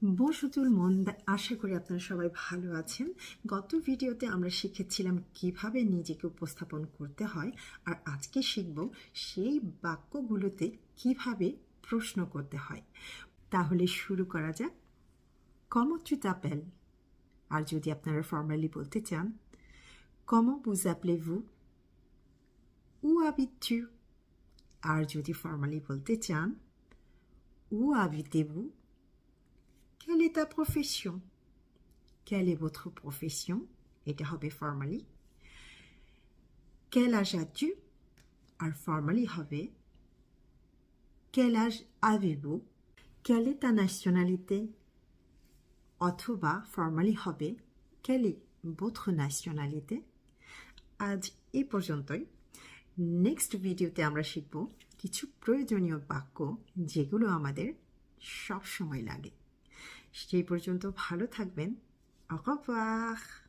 Bonjour tout le monde, আশা করি আপনারা সবাই ভালো আছেন। গত ভিডিওতে আমরা শিখেছিলাম কিভাবে নিজেকে উপস্থাপন করতে হয়, আর আজকে শিখব সেই বাক্যগুলোতে কিভাবে প্রশ্ন করতে হয়। তাহলে শুরু করা যাক। Comment tu t'appelles? আর যদি আপনারা ফর্মালি বলতে চান, Comment vous appelez-vous? Où habites-tu? আর যদি ফর্মালি বলতে চান, Où habitez-vous? Quelle est ta profession? Quelle est votre profession? এটা হবে formally. Quel âge as-tu? আর formally হবে Quel âge avez-vous? Quelle est ta nationalité? অথবা formally হবে Quelle est votre nationalité? আজ এই পর্যন্তই। নেক্সট ভিডিওতে আমরা শিখব কিছু প্রয়োজনীয় বাক্য যেগুলো আমাদের সব সময় লাগে। সেই পর্যন্ত ভালো থাকবেন। Au revoir.